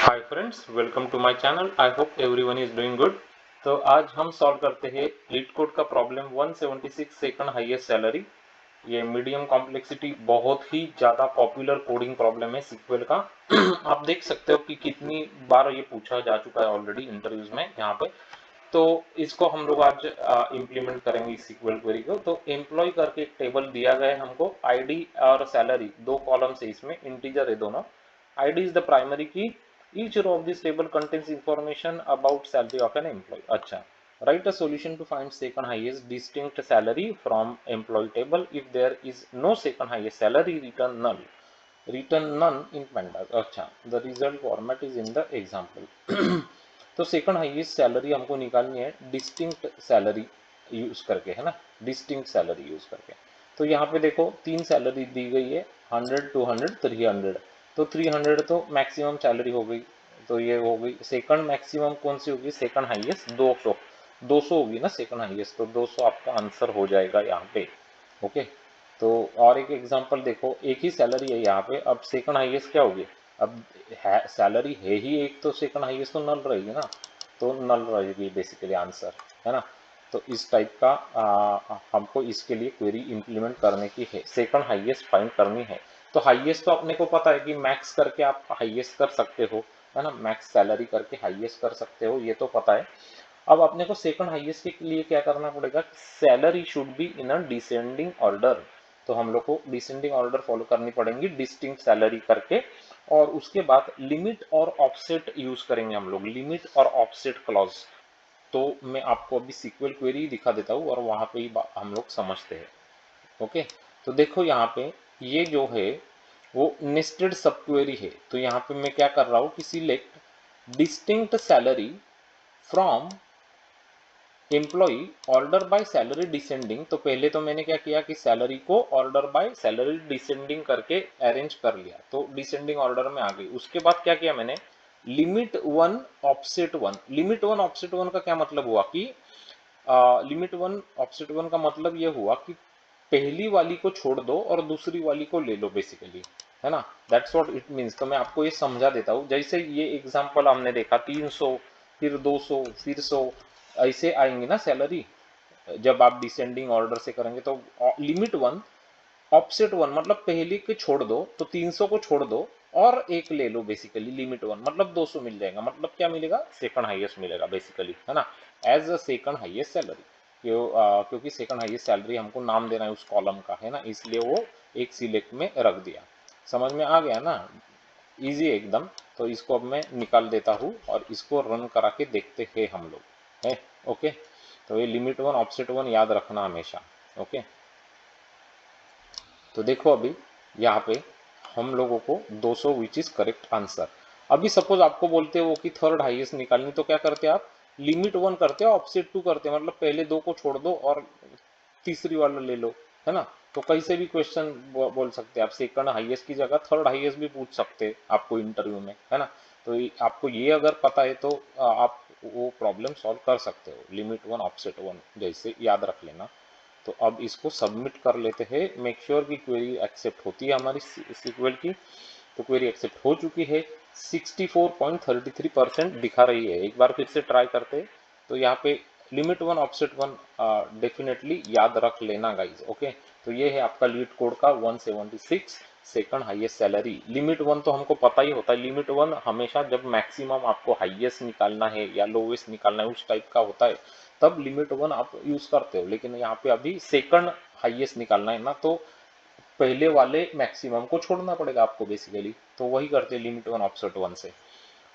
Hi friends, welcome to my channel. I hope everyone is doing good. तो आज हम solve करते हैं लीड कोड का प्रॉब्लम 176 सेकंड हाईएस्ट सैलरी। ये मीडियम कॉम्प्लेक्सिटी बहुत ही ज़्यादा पॉपुलर कोडिंग प्रॉब्लम है सीक्वल का। आप देख सकते हो कि कितनी बार ये पूछा जा चुका है ऑलरेडी इंटरव्यूज में यहाँ पे। तो इसको हम लोग आज इम्प्लीमेंट करेंगे इस सीक्वल क्वेरी को। तो एम्प्लॉय करके एक टेबल दिया गया है हमको, आईडी और सैलरी दो कॉलम से, इसमें इंटीजर है दोनों। id is the primary key. Each row of this table contains information about salary of an employee. अच्छा, write a solution to find second highest distinct salary from employee table. If there is no second highest salary, return null. Return none in pandas. अच्छा, the result format is in the example. तो second highest salary हमको निकालनी है distinct salary use करके, है ना, distinct salary use करके। तो यहाँ पे देखो तीन सैलरी दी गई है, 100, 200, 300। तो 300 तो मैक्सिमम सैलरी हो गई, तो ये हो गई। सेकंड मैक्सिमम कौन सी होगी? सेकंड हाईएस्ट 200, 200 होगी ना सेकंड हाईएस्ट, तो 200 आपका आंसर हो जाएगा यहाँ पे। ओके, तो और एक एग्जांपल देखो, एक ही सैलरी है यहाँ पे, अब सेकंड हाईएस्ट क्या होगी? अब सैलरी है ही एक, तो सेकंड हाईएस्ट तो नल रहेगी ना, तो नल रहेगी बेसिकली आंसर, है ना। तो इस टाइप का हमको इसके लिए क्वेरी इंप्लीमेंट करने की है, सेकंड हाईएस्ट फाइंड करनी है। तो हाईएस्ट तो अपने को पता है कि मैक्स करके आप हाईएस्ट कर सकते हो, है ना, मैक्स सैलरी करके हाईएस्ट कर सकते हो, ये तो पता है। अब अपने को सेकंड हाईएस्ट के लिए क्या करना पड़ेगा? Salary should be in a descending order. तो हम लोग को डिसेंडिंग ऑर्डर फॉलो करनी पड़ेगी डिस्टिंक्ट सैलरी करके। और उसके बाद लिमिट और ऑफसेट यूज करेंगे हम लोग, लिमिट और ऑफसेट क्लॉज। तो मैं आपको अभी सीक्वल क्वेरी दिखा देता हूँ और वहां पे ही हम लोग समझते हैं। ओके, तो देखो यहाँ पे ये जो है वो नेस्टेड सब क्वेरी है। तो यहाँ पे मैं क्या कर रहा हूँ कि select distinct salary from employee order by salary descending. तो पहले तो मैंने क्या किया कि सैलरी को ऑर्डर बाय सैलरी डिसेंडिंग करके अरेंज कर लिया, तो डिसेंडिंग ऑर्डर में आ गई। उसके बाद क्या किया मैंने? Limit one offset one. Limit one offset one का क्या मतलब हुआ कि लिमिट वन ऑफसेट वन का मतलब ये हुआ कि पहली वाली को छोड़ दो और दूसरी वाली को ले लो बेसिकली, है ना। That's what it means. तो मैं आपको ये समझा देता हूँ। जैसे ये एग्जांपल हमने देखा, 300, फिर 200, फिर 100, ऐसे आएंगी ना सैलरी जब आप डिसेंडिंग ऑर्डर से करेंगे। तो लिमिट वन ऑफसेट वन मतलब पहले के छोड़ दो, तो 300 को छोड़ दो और एक ले लो बेसिकली, लिमिट वन मतलब 200 मिल जाएगा। मतलब क्या मिलेगा? सेकंड हाईएस्ट मिलेगा बेसिकली, है ना, as a second highest salary. क्योंकि सेकंड हाईएस्ट सैलरी हमको नाम देना है उस कॉलम का, है ना, इसलिए वो एक सिलेक्ट में रख दिया। समझ में आ गया ना? इजी एकदम। तो इसको अब मैं निकाल देता हूँ और इसको रन करा के देखते हैं हम लोग, है। ओके, तो ये लिमिट वन ऑफसेट वन याद रखना हमेशा। ओके, तो देखो अभी यहाँ पे हम लोगों को 200 विच इज करेक्ट आंसर। अभी सपोज आपको बोलते हो कि थर्ड हाईएस्ट निकालनी, तो क्या करते हैं आप? लिमिट वन करते हो, ऑफसेट टू करते हैं, मतलब पहले दो को छोड़ दो और तीसरी वाला ले लो, है ना। तो कैसे भी क्वेश्चन बोल सकते हैं आप, सेकंड हाईएस्ट की जगह थर्ड हाईएस्ट भी पूछ सकते हैं आपको इंटरव्यू में, है ना। तो आपको ये अगर पता है तो आप वो प्रॉब्लम सॉल्व कर सकते हो। लिमिट वन ऑफसेट वन जैसे याद रख लेना। तो अब इसको सबमिट कर लेते हैं। मेक श्योर की क्वेरी एक्सेप्ट होती है हमारी सीक्वल की। तो क्वेरी एक्सेप्ट हो चुकी है, 64.33% दिखा रही है। एक बार फिर से ट्राई करते हैं। तो यहाँ पे limit one offset one definitely याद रख लेना गाइज। ओके, तो ये है आपका लीड कोड का 176 second highest salary. Limit one तो हमको पता ही होता है, लिमिट वन हमेशा जब मैक्सिमम आपको हाईएस्ट निकालना है या लोवेस्ट निकालना है उस टाइप का होता है, तब लिमिट वन आप यूज करते हो। लेकिन यहाँ पे अभी सेकंड हाईएस्ट निकालना है ना, तो पहले वाले मैक्सिमम को छोड़ना पड़ेगा आपको बेसिकली। तो वही करते हैं लिमिट वन ऑफसेट वन से।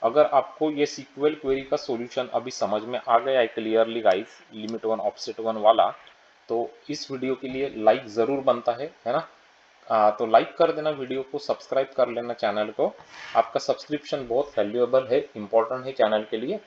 अगर आपको ये सीक्वल क्वेरी का सॉल्यूशन अभी समझ में आ गया है clearly guys, limit one offset one वाला, तो इस वीडियो के लिए लाइक जरूर बनता है ना। तो लाइक कर देना वीडियो को, सब्सक्राइब कर लेना चैनल को। आपका सब्सक्रिप्शन बहुत वैल्यूएबल है, इंपॉर्टेंट है चैनल के लिए।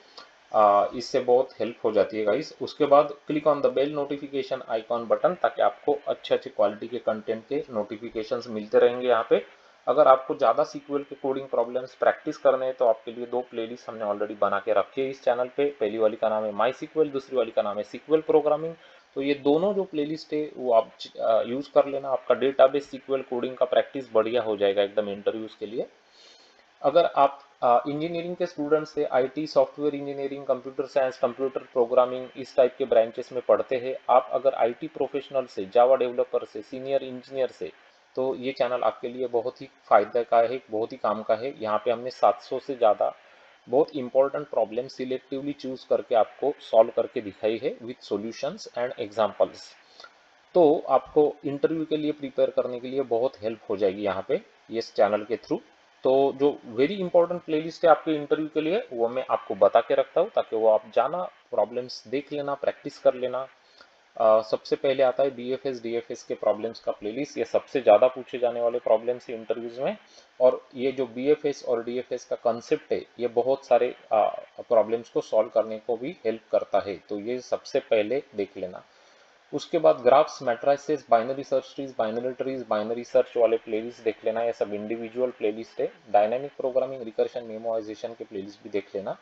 इससे बहुत हेल्प हो जाती है गाइस। उसके बाद click on the bell notification icon button, ताकि आपको अच्छे अच्छे क्वालिटी के कंटेंट के नोटिफिकेशंस मिलते रहेंगे यहाँ पे। अगर आपको ज़्यादा सीक्वल के कोडिंग प्रॉब्लम्स प्रैक्टिस करने हैं तो आपके लिए दो प्लेलिस्ट हमने ऑलरेडी बना के रखी है इस चैनल पे। पहली वाली का नाम है माई सीक्वल, दूसरी वाली का नाम है सीक्वल प्रोग्रामिंग। तो ये दोनों जो प्लेलिस्ट है वो आप यूज कर लेना। आपका डेटाबेस सीक्वल कोडिंग का प्रैक्टिस बढ़िया हो जाएगा एकदम इंटरव्यूज के लिए। अगर आप इंजीनियरिंग के स्टूडेंट्स से IT, software engineering, computer science, computer programming इस टाइप के ब्रांचेस में पढ़ते हैं। आप अगर आईटी प्रोफेशनल से, जावा डेवलपर से, सीनियर इंजीनियर से, तो ये चैनल आपके लिए बहुत ही फायदे का है, बहुत ही काम का है। यहाँ पे हमने 700 से ज़्यादा बहुत इंपॉर्टेंट प्रॉब्लम सिलेक्टिवली चूज करके आपको सॉल्व करके दिखाई है विथ सॉल्यूशंस एंड एग्जांपल्स। तो आपको इंटरव्यू के लिए प्रिपेयर करने के लिए बहुत हेल्प हो जाएगी यहाँ पे इस चैनल के थ्रू। तो जो वेरी इंपॉर्टेंट प्लेलिस्ट है आपके इंटरव्यू के लिए, वो मैं आपको बता के रखता हूँ, ताकि वो आप जाना, प्रॉब्लम्स देख लेना, प्रैक्टिस कर लेना। सबसे पहले आता है बीएफएस डीएफएस के प्रॉब्लम्स का प्लेलिस्ट। ये सबसे ज़्यादा पूछे जाने वाले प्रॉब्लम्स है इंटरव्यूज में। और ये जो बीएफएस और डीएफएस का कंसेप्ट है, ये बहुत सारे प्रॉब्लम्स को सॉल्व करने को भी हेल्प करता है, तो ये सबसे पहले देख लेना। उसके बाद graphs, matrices, binary search trees, binary trees, binary search वाले प्लेलिस्ट देख लेना। ये सब इंडिविजुअल प्लेलिस्ट है। डायनामिक प्रोग्रामिंग, रिकर्शन, मेमोराइजेशन के प्लेलिस्ट भी देख लेना।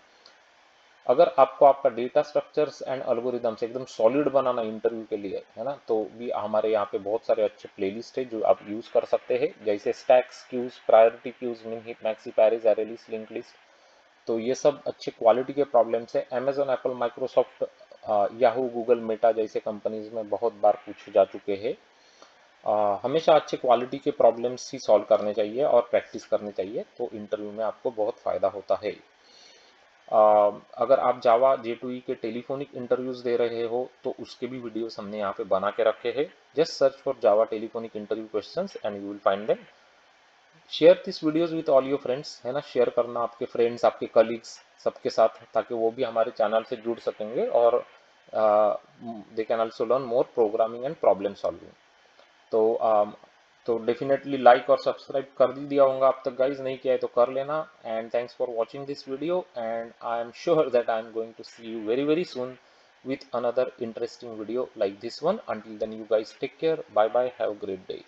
अगर आपको आपका डेटा स्ट्रक्चर्स एंड एल्गोरिदम्स एकदम सॉलिड बनाना इंटरव्यू के लिए है ना, तो भी हमारे यहाँ पे बहुत सारे अच्छे प्लेलिस्ट है जो आप यूज कर सकते हैं, जैसे स्टैक्स, क्यूज, प्रायोरिटी क्यूज, मिन hip, maxi, Paris, array list, link list. तो ये सब अच्छे क्वालिटी के प्रॉब्लम्स है। Amazon, Apple, Microsoft, Yahoo, Google, Meta जैसे कंपनीज में बहुत बार पूछे जा चुके हैं। हमेशा अच्छे क्वालिटी के प्रॉब्लम्स ही सॉल्व करने चाहिए और प्रैक्टिस करनी चाहिए, तो इंटरव्यू में आपको बहुत फायदा होता है। अगर आप जावा J2E के टेलीफोनिक इंटरव्यूज दे रहे हो, तो उसके भी वीडियोस हमने यहाँ पे बना के रखे हैं। Just search for Java telephonic interview questions and you will find them. Share this videos with all your friends, है ना, शेयर करना आपके फ्रेंड्स, आपके कलीग्स सबके साथ, ताकि वो भी हमारे चैनल से जुड़ सकेंगे और they can also learn more programming and problem solving. तो तो डेफिनेटली लाइक और सब्सक्राइब कर ही दिया होगा अब तक गाइज, नहीं किया है तो कर लेना। And thanks for watching this video, and I am sure that I am going to see you very very soon with another interesting video like this one. Until then, you guys take care. Bye bye. Have a great day.